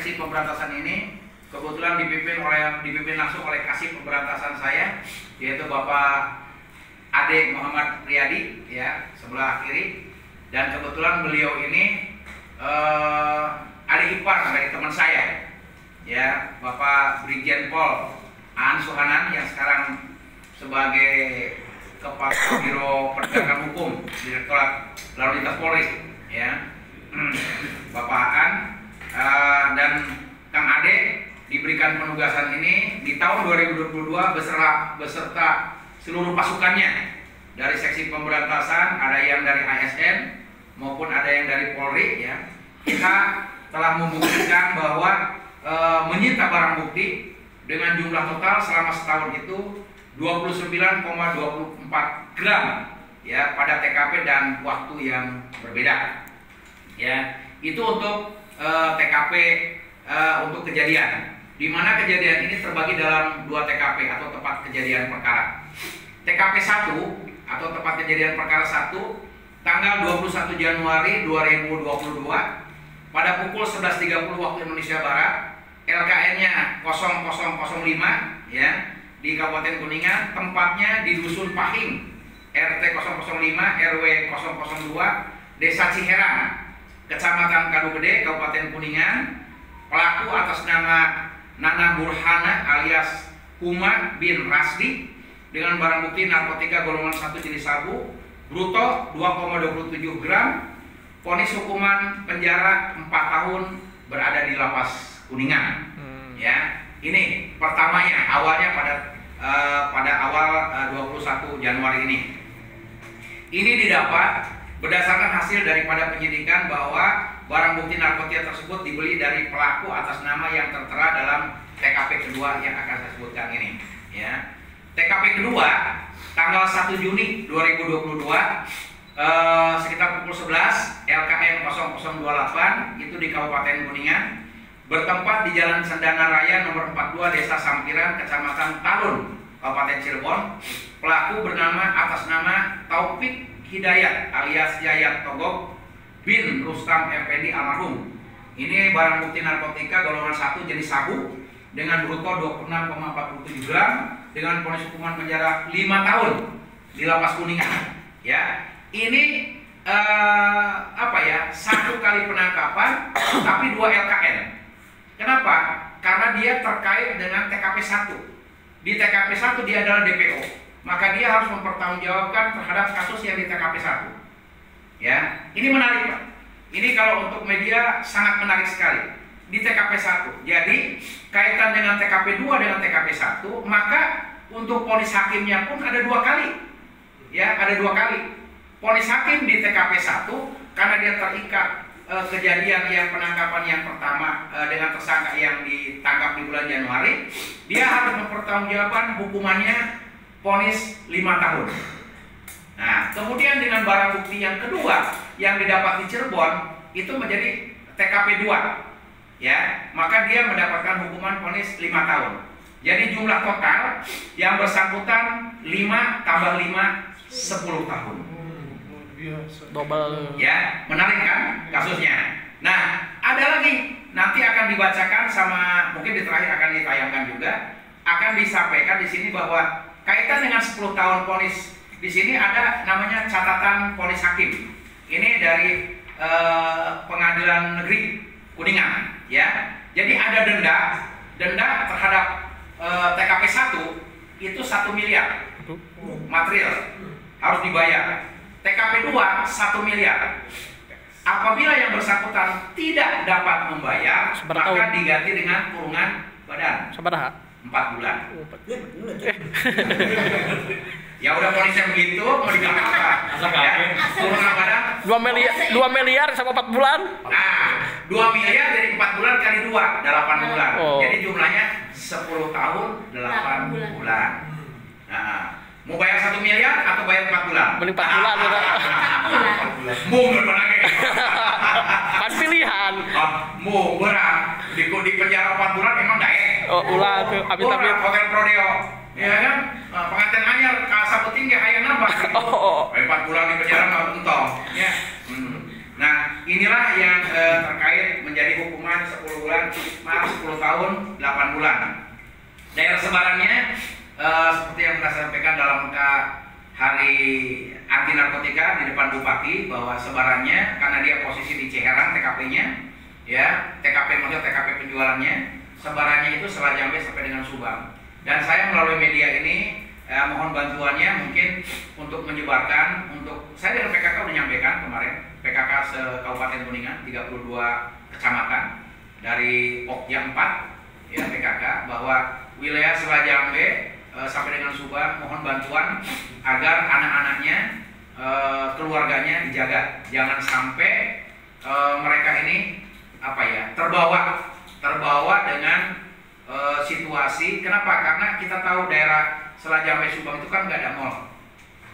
seksi pemberantasan ini kebetulan dipimpin langsung oleh Kasih Pemberantasan saya, yaitu Bapak Ade Muhammad Riyadi, ya, sebelah kiri. Dan kebetulan beliau ini adik ipar dari teman saya, ya, Bapak Brigjen Pol Aan Suhanan yang sekarang sebagai Kepala Biro Penegakan Hukum Direktorat Lalu Lintas Polri, ya. Bapak Aan dan Kang Ade diberikan penugasan ini di tahun 2022 beserta seluruh pasukannya dari seksi pemberantasan, ada yang dari ASN maupun ada yang dari Polri, ya. Kita telah membuktikan bahwa menyita barang bukti dengan jumlah total selama setahun itu 29,24 gram, ya, pada TKP dan waktu yang berbeda, ya. Itu untuk TKP untuk kejadian, di mana kejadian ini terbagi dalam 2 TKP atau tempat kejadian perkara. TKP 1 atau tempat kejadian perkara 1 tanggal 21 Januari 2022 pada pukul 11.30 waktu Indonesia Barat, LKN-nya 0005, ya, di Kabupaten Kuningan, tempatnya di Dusun Pahing, RT 005 RW 002, Desa Ciherang, Kecamatan Kadugede, Kabupaten Kuningan. Pelaku atas nama Nana Burhana alias Huma bin Rasdi dengan barang bukti narkotika golongan 1 jenis sabu, bruto 2,27 gram, vonis hukuman penjara 4 tahun, berada di lapas Kuningan. Ya, ini pertamanya, awalnya pada awal 21 Januari ini. Ini didapat berdasarkan hasil daripada penyidikan bahwa barang bukti narkotika tersebut dibeli dari pelaku atas nama yang tertera dalam TKP kedua yang akan saya sebutkan ini, ya. TKP kedua tanggal 1 Juni 2022 sekitar pukul 11, LKM 0028 itu di Kabupaten Kuningan, bertempat di Jalan Sendana Raya nomor 42 Desa Sampiran, Kecamatan Talun, Kabupaten Cirebon. Pelaku bernama atas nama Taufik Hidayat alias Yayat Togok bin Rustam Effendi almarhum. Ini barang bukti narkotika golongan 1 jenis sabu dengan bruto 26,47 gram dengan vonis hukuman penjara 5 tahun di lapas Kuningan, ya. Ini satu kali penangkapan tapi 2 LKN. Kenapa? Karena dia terkait dengan TKP 1. Di TKP 1 dia adalah DPO, maka dia harus mempertanggungjawabkan terhadap kasus yang di TKP 1. Ya, ini menarik, Pak. Ini kalau untuk media sangat menarik sekali. Di TKP 1. Jadi, kaitan dengan TKP 2 dengan TKP 1, maka untuk vonis hakimnya pun ada 2 kali. Ya, ada 2 kali. Vonis hakim di TKP 1 karena dia terikat kejadian yang penangkapan yang pertama dengan tersangka yang ditangkap di bulan Januari, dia harus mempertanggungjawabkan hukumannya vonis 5 tahun. Nah, kemudian dengan barang bukti yang kedua yang didapat di Cirebon itu menjadi TKP 2, ya, maka dia mendapatkan hukuman vonis 5 tahun. Jadi jumlah total yang bersangkutan 5 tambah 5 10 tahun. Double. Ya, menarik kan kasusnya. Nah, ada lagi nanti akan dibacakan sama, mungkin di terakhir akan ditayangkan juga, akan disampaikan di sini bahwa kaitan dengan 10 tahun vonis di sini ada namanya catatan vonis hakim. Ini dari Pengadilan Negeri Kuningan, ya. Jadi ada denda terhadap TKP 1 itu 1 miliar material harus dibayar. TKP 2 1 miliar. Apabila yang bersangkutan tidak dapat membayar, maka diganti dengan kurungan badan. 4 bulan. Ya udah polisnya begitu, mau diganti apa? Ya, kurungan badan 2 miliar sama 4 bulan. Nah, 2 miliar jadi 4 bulan kali 2, 8 bulan. Oh. Jadi jumlahnya 10 tahun 8 bulan. Nah, mau bayar 1 miliar atau bayar 4 bulan? Mending 4 bulan. 4 bulan. Mau berapa Kan pilihan. Mau berapa? Di penjara 4 bulan emang daek. Oh, ulah tuh amit-amit. Hotel Prodeo. Ya kan? Pengantin anyar ka sapu tinggi hayang nambah. Oh. 4 bulan di penjara mah untung. Ya. Nah, inilah yang terkait menjadi hukuman 10 bulan, 10 tahun, 8 bulan. Daerah sebarannya seperti yang kita sampaikan dalam hari anti narkotika di depan Bupati, bahwa sebarannya karena dia posisi di Ciherang TKP-nya, ya TKP maksudnya TKP penjualannya, sebarannya itu Selajambe sampai dengan Subang. Dan saya melalui media ini mohon bantuannya mungkin untuk menyebarkan, untuk saya dengan PKK udah nyampaikan kemarin, PKK se-Kabupaten Kuningan 32 kecamatan dari Pokja 4 ya PKK, bahwa wilayah Selajambe sampai dengan Subang mohon bantuan agar anak-anaknya, keluarganya dijaga, jangan sampai mereka ini terbawa dengan situasi. Kenapa? Karena kita tahu daerah Selajambe Subang itu kan nggak ada mall,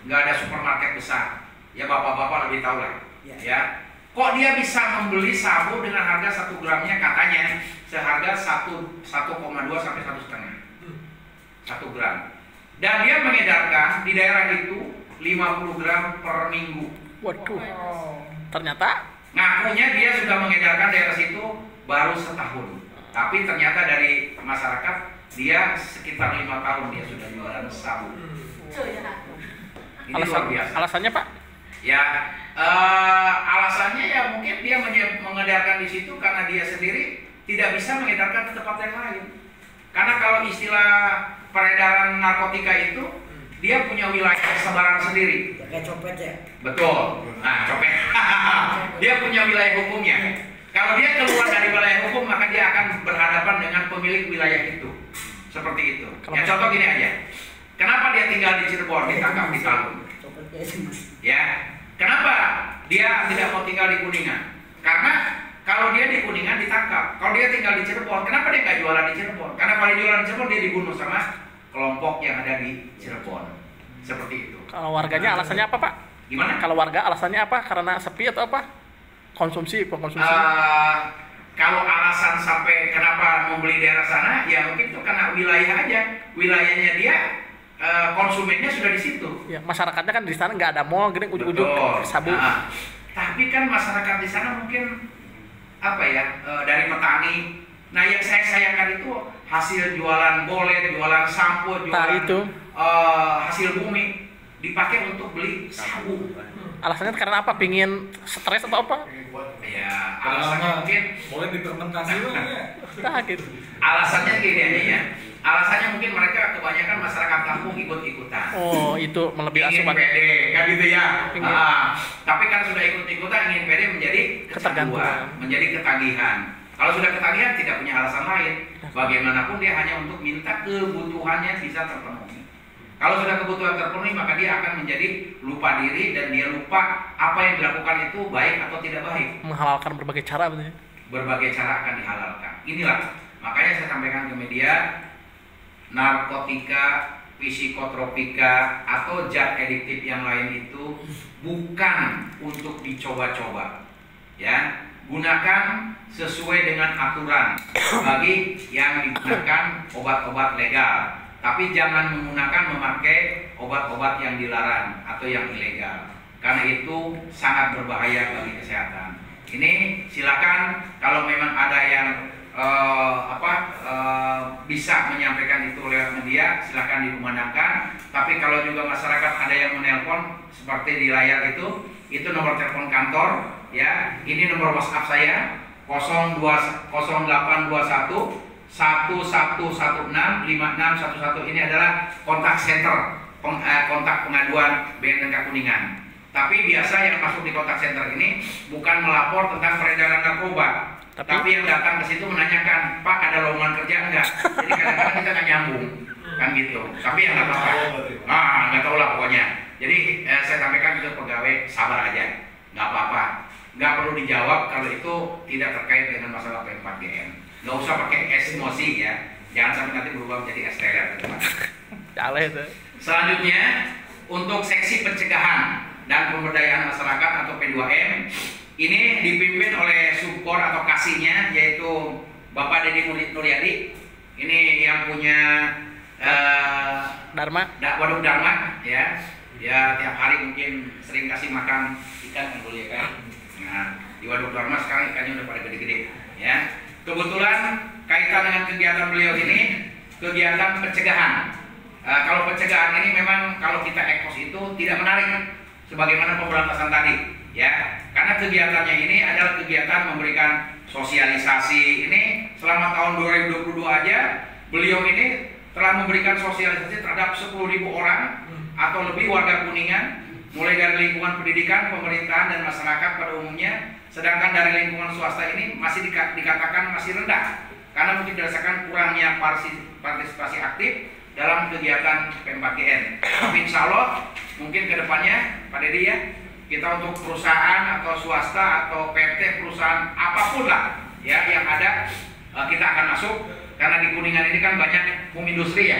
nggak ada supermarket besar. Ya bapak-bapak lebih tahu lah. Ya. Kok dia bisa membeli sabu dengan harga 1 gramnya katanya seharga 1,2 sampai 1,5 1 gram. Dan dia mengedarkan di daerah itu 50 gram per minggu. Waduh. Ternyata ngakunya dia sudah mengedarkan daerah situ baru setahun. Tapi ternyata dari masyarakat dia sekitar 5 tahun dia sudah jualan sabu. Ini luar biasa. Alasannya Pak? Ya, alasannya ya mungkin dia mengedarkan di situ karena dia sendiri tidak bisa mengedarkan ke tempat yang lain. Karena kalau istilah peredaran narkotika itu dia punya wilayah sebaran sendiri. Kayak copet ya? Betul. Nah, copet. Dia punya wilayah hukumnya. Kalau dia keluar dari wilayah hukum, maka dia akan berhadapan dengan pemilik wilayah itu. Seperti itu. Ya contoh gini aja. Kenapa dia tinggal di Cirebon, ditangkap di Talun? Ya. Kenapa dia tidak mau tinggal di Kuningan? Karena kalau dia di Kuningan ditangkap. Kalau dia tinggal di Cirebon, kenapa dia nggak jualan di Cirebon? Karena kalau dia jualan di Cirebon dia dibunuh sama kelompok yang ada di Cirebon. Seperti itu. Kalau warganya alasannya apa Pak? Gimana? Kalau warga alasannya apa? Karena sepi atau apa? Konsumsi. Kalau alasan sampai kenapa membeli daerah sana, ya mungkin itu karena wilayah aja. Wilayahnya dia, konsumennya sudah di situ. Ya, masyarakatnya kan di sana nggak ada mall, gini ujuk-ujuk sabu. Nah, tapi kan masyarakat di sana mungkin dari petani. Nah, yang saya sayangkan itu hasil jualan bolet, jualan sampo, jualan itu. Hasil bumi dipakai untuk beli sabu. Alasannya karena apa? Pingin stres atau apa? Ya, alasannya mungkin boleh difermentasi ya. Nah, gitu. Alasannya gini aja ya. Alasannya mungkin mereka kebanyakan masyarakat kampung ikut-ikutan. Oh, itu melebihi ingin asupan. pede, kan gitu ya. Tapi kan sudah ikut-ikutan ingin pede menjadi kecanduan, menjadi ketagihan. Kalau sudah ketagihan tidak punya alasan lain. Bagaimanapun dia hanya untuk minta kebutuhannya bisa terpenuhi. Kalau sudah kebutuhan terpenuhi, maka dia akan menjadi lupa diri dan dia lupa apa yang dilakukan itu baik atau tidak baik. Menghalalkan berbagai cara betul. Berbagai cara akan dihalalkan. Inilah makanya saya sampaikan ke media, narkotika, psikotropika atau zat adiktif yang lain itu bukan untuk dicoba-coba. Ya, gunakan sesuai dengan aturan bagi yang digunakan obat-obat legal. Tapi jangan memakai obat-obat yang dilarang atau yang ilegal, karena itu sangat berbahaya bagi kesehatan. Ini silakan kalau memang ada yang bisa menyampaikan itu lewat media, silakan dikumandangkan. Tapi kalau juga masyarakat ada yang menelpon seperti di layar itu nomor telepon kantor, ya. Ini nomor WhatsApp saya 0821 1116 5611. Ini adalah kontak center, kontak pengaduan BNNK Kuningan. Tapi biasa yang masuk di kontak center ini bukan melapor tentang peredaran narkoba, tapi yang datang ke situ menanyakan, Pak ada lowongan kerja enggak? Jadi kadang-kadang kita nggak nyambung, kan gitu. Tapi yang nggak apa-apa, nggak tahu lah pokoknya. Jadi saya sampaikan ke pegawai, sabar aja, nggak apa-apa, nggak perlu dijawab kalau itu tidak terkait dengan masalah P4GN. Nggak usah pakai emosi ya, jangan sampai nanti berubah menjadi STR teman. Selanjutnya untuk seksi pencegahan dan pemberdayaan masyarakat atau P2M ini dipimpin oleh subkor atau kasihnya yaitu Bapak Deddy Nuryadi. Ini yang punya waduk Dharma ya. Dia tiap hari mungkin sering kasih makan ikan kan boleh kan. Nah, Nah, di Waduk Dharma sekarang ikannya udah pada gede-gede, ya. Kebetulan kaitan dengan kegiatan beliau ini, kegiatan pencegahan. Kalau pencegahan ini memang kalau kita ekos itu tidak menarik, sebagaimana pemberantasan tadi, ya. Karena kegiatannya ini adalah kegiatan memberikan sosialisasi. Ini selama tahun 2022 aja, beliau ini telah memberikan sosialisasi terhadap 10.000 orang atau lebih warga Kuningan, mulai dari lingkungan pendidikan, pemerintahan, dan masyarakat pada umumnya. Sedangkan dari lingkungan swasta ini masih dikatakan masih rendah, karena mungkin dirasakan kurangnya partisipasi aktif dalam kegiatan PMKGN. Tapi insya Allah mungkin kedepannya Pak Dedi ya, kita untuk perusahaan atau swasta atau PT perusahaan apapun lah ya yang ada, kita akan masuk, karena di Kuningan ini kan banyak home industri ya.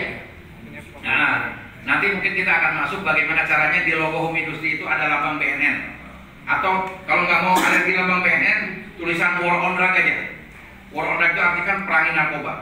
Nah, nanti mungkin kita akan masuk bagaimana caranya di logo home industry itu ada lambang BNN, atau kalau nggak mau ada di lambang BNN, tulisan War on Drug aja. War on Drug itu artinya kan perangi narkoba,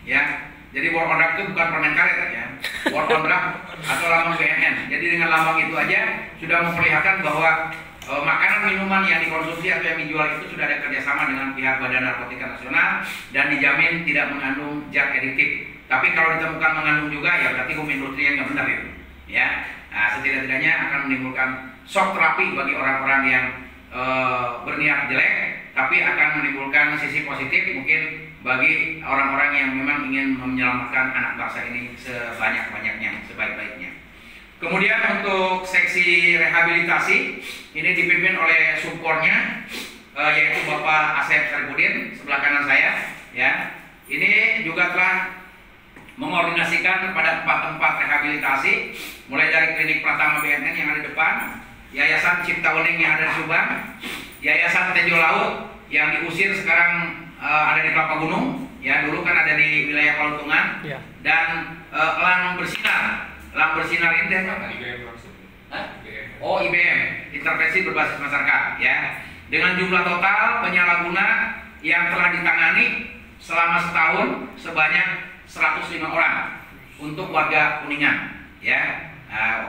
ya. Jadi war on drug itu bukan permen karet ya, war on drug atau lambang BNN. Jadi dengan lambang itu aja sudah memperlihatkan bahwa makanan minuman yang dikonsumsi atau yang dijual itu sudah ada kerjasama dengan pihak Badan Narkotika Nasional dan dijamin tidak mengandung zat aditif. Tapi kalau ditemukan mengandung juga, ya berarti home industry yang nggak benar itu, ya. Nah, setidak-tidaknya akan menimbulkan shock terapi bagi orang-orang yang berniat jelek, tapi akan menimbulkan sisi positif mungkin bagi orang-orang yang memang ingin menyelamatkan anak bangsa ini sebanyak-banyaknya, sebaik-baiknya. Kemudian untuk seksi rehabilitasi ini dipimpin oleh supportnya, yaitu Bapak Asep Saripudin sebelah kanan saya, ya. Ini juga telah mengordinasikan kepada 4 tempat rehabilitasi, mulai dari klinik Pratama BNN yang ada di depan, Yayasan Cipta Uning yang ada di Subang, Yayasan Tejo Laut yang diusir sekarang ada di Kelapa Gunung, ya dulu kan ada di wilayah Paluntungan, ya. Dan Lang Bersinar. Lang Bersinar ini dari apa? IBM langsung. Oh, IBM, intervensi berbasis masyarakat, ya. Dengan jumlah total penyalahguna yang telah ditangani selama setahun sebanyak 105 orang untuk warga Kuningan, ya.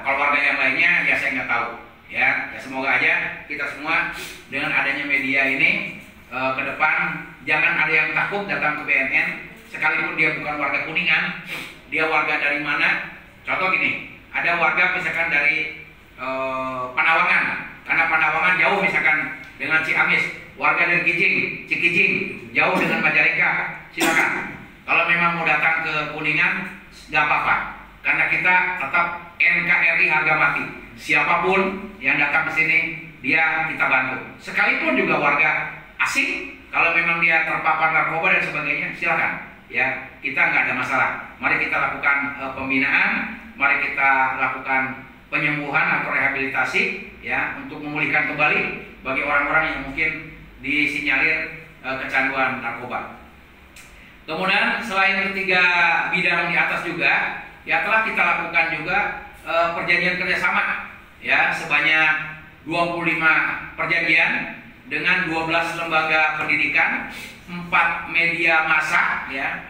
Kalau warga yang lainnya ya saya nggak tahu, ya. Ya semoga aja kita semua dengan adanya media ini ke depan jangan ada yang takut datang ke BNN, sekalipun dia bukan warga Kuningan, dia warga dari mana. Contoh gini, ada warga misalkan dari Panawangan, karena Panawangan jauh misalkan dengan Ciamis, warga dari Cikijing jauh dengan Majalengka, silakan. Kalau memang mau datang ke Kuningan, nggak apa-apa, karena kita tetap NKRI harga mati. Siapapun yang datang ke sini, dia kita bantu. Sekalipun juga warga asing, kalau memang dia terpapar narkoba dan sebagainya, silakan. Ya, kita nggak ada masalah. Mari kita lakukan pembinaan, mari kita lakukan penyembuhan atau rehabilitasi, ya, untuk memulihkan kembali bagi orang-orang yang mungkin disinyalir kecanduan narkoba. Kemudian selain ketiga bidang di atas juga, ya telah kita lakukan juga perjanjian kerjasama, ya sebanyak 25 perjanjian dengan 12 lembaga pendidikan, 4 media massa, ya,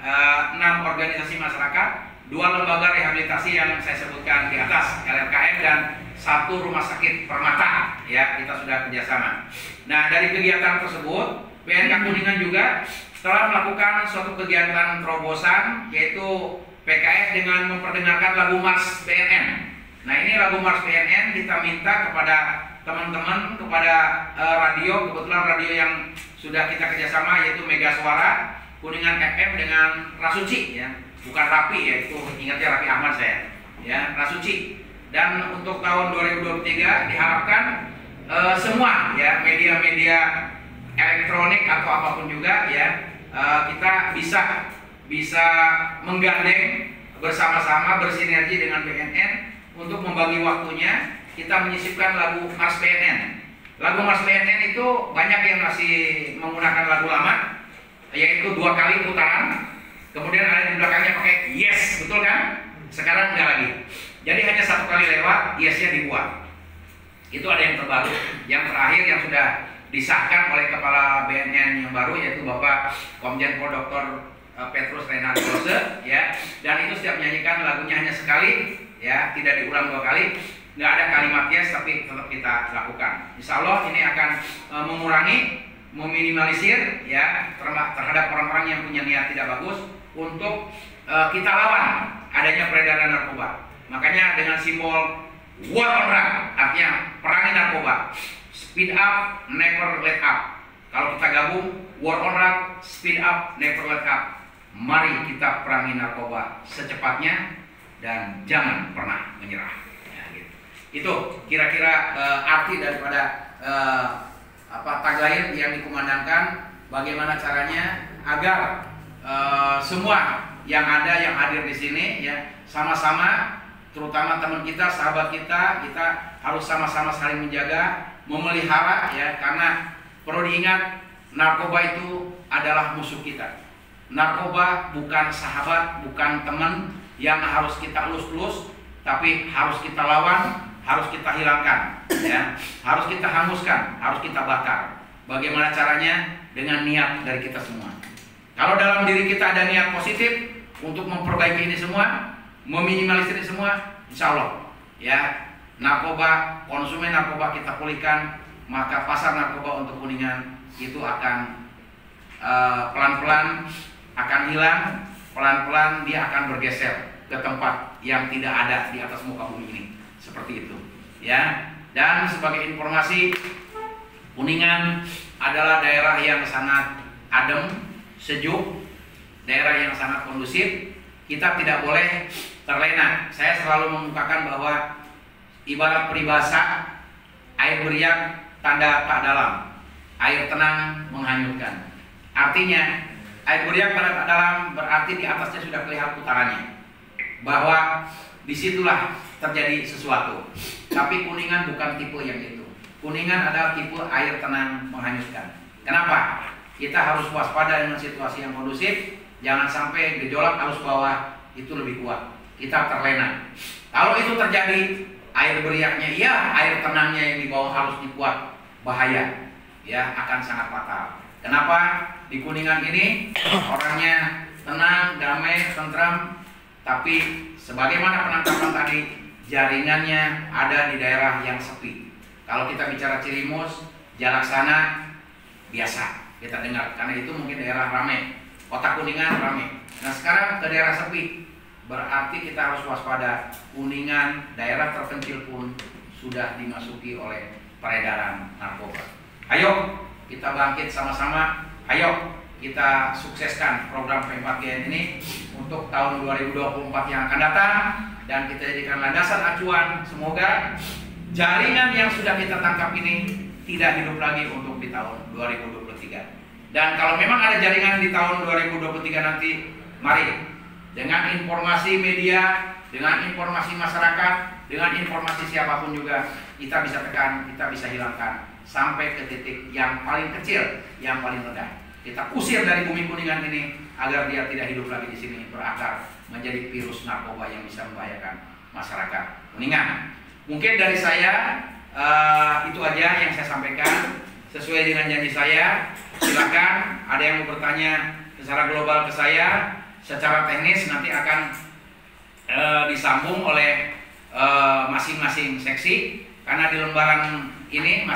6 organisasi masyarakat, 2 lembaga rehabilitasi yang saya sebutkan di atas, LMKM, dan 1 rumah sakit Permata, ya kita sudah kerjasama. Nah dari kegiatan tersebut, BNK Kuningan juga telah melakukan suatu kegiatan terobosan, yaitu PKS dengan memperdengarkan lagu Mars BNN. Nah ini lagu Mars BNN kita minta kepada teman-teman, kepada radio, kebetulan radio yang sudah kita kerjasama yaitu Mega Suara, Kuningan FM dengan Rasuci, ya, bukan Rapi ya, itu ingatnya Rapi Ahmad saya, ya Rasuci. Dan untuk tahun 2023 diharapkan semua ya media-media elektronik atau apapun juga ya kita bisa menggandeng bersama-sama bersinergi dengan BNN untuk membagi waktunya. Kita menyisipkan lagu Mars BNN. Lagu Mars BNN itu banyak yang masih menggunakan lagu lama, yaitu 2 kali putaran. Kemudian ada di belakangnya pakai yes, betul kan? Sekarang enggak lagi. Jadi hanya 1 kali lewat, yesnya dibuang. Itu ada yang terbaru. Yang terakhir yang sudah disahkan oleh Kepala BNN yang baru, yaitu Bapak Komjen Pol Dr. Petrus Reinhard Klose, ya. Dan itu setiap menyanyikan lagunya hanya sekali, ya, tidak diulang 2 kali. nggak ada kalimat yes tapi tetap kita lakukan. Insya Allah ini akan mengurangi, meminimalisir ya terhadap orang-orang yang punya niat tidak bagus untuk kita lawan adanya peredaran narkoba. Makanya dengan simbol war on drug, artinya perangi narkoba, speed up, never let up. Kalau kita gabung war on drug, speed up, never let up. Mari kita perangi narkoba secepatnya dan jangan pernah menyerah. Ya, gitu. Itu kira-kira arti daripada tagline yang dikumandangkan. Bagaimana caranya agar semua yang hadir di sini ya sama-sama, terutama teman kita, sahabat kita harus sama-sama saling menjaga, memelihara ya, karena perlu diingat narkoba itu adalah musuh kita. Narkoba bukan sahabat, bukan teman yang harus kita elus-elus, tapi harus kita lawan, harus kita hilangkan, ya, harus kita hanguskan, harus kita bakar. Bagaimana caranya? Dengan niat dari kita semua. Kalau dalam diri kita ada niat positif untuk memperbaiki ini semua, meminimalisir ini semua, insya Allah, ya, narkoba, konsumen narkoba kita pulihkan, maka pasar narkoba untuk Kuningan itu akan pelan-pelan akan hilang, pelan-pelan dia akan bergeser ke tempat yang tidak ada di atas muka bumi ini, seperti itu ya. Dan sebagai informasi, Kuningan adalah daerah yang sangat adem, sejuk, daerah yang sangat kondusif. Kita tidak boleh terlena. Saya selalu mengukakan bahwa ibarat peribahasa, air beriak tanda tak dalam, air tenang menghanyutkan. Artinya air beriak pada tak dalam berarti di atasnya sudah kelihatan putarannya, bahwa disitulah terjadi sesuatu. Tapi Kuningan bukan tipe yang itu. Kuningan adalah tipe air tenang menghanyutkan. Kenapa? Kita harus waspada dengan situasi yang kondusif. Jangan sampai gejolak arus bawah itu lebih kuat, kita terlena. Kalau itu terjadi, air beriaknya iya, air tenangnya yang di bawah harus dibuat, bahaya ya, akan sangat fatal. Kenapa? Di Kuningan ini orangnya tenang, damai, tentram, tapi sebagaimana penangkapan tadi, jaringannya ada di daerah yang sepi. Kalau kita bicara Cirimus, Jalaksana, biasa kita dengar, karena itu mungkin daerah ramai, kota Kuningan ramai. Nah sekarang ke daerah sepi, berarti kita harus waspada. Kuningan, daerah terpencil pun sudah dimasuki oleh peredaran narkoba. Ayo kita bangkit sama-sama. Ayo kita sukseskan program P4GN ini untuk tahun 2024 yang akan datang, dan kita jadikan landasan acuan. Semoga jaringan yang sudah kita tangkap ini tidak hidup lagi untuk di tahun 2023. Dan kalau memang ada jaringan di tahun 2023 nanti, mari dengan informasi media, dengan informasi masyarakat, dengan informasi siapapun juga, kita bisa tekan, kita bisa hilangkan sampai ke titik yang paling kecil, yang paling rendah. Kita usir dari bumi Kuningan ini agar dia tidak hidup lagi di sini, berakar menjadi virus narkoba yang bisa membahayakan masyarakat Kuningan. Mungkin dari saya itu aja yang saya sampaikan sesuai dengan janji saya. Silakan ada yang mau bertanya secara global ke saya, secara teknis nanti akan disambung oleh masing-masing seksi, karena di lembaran ini masih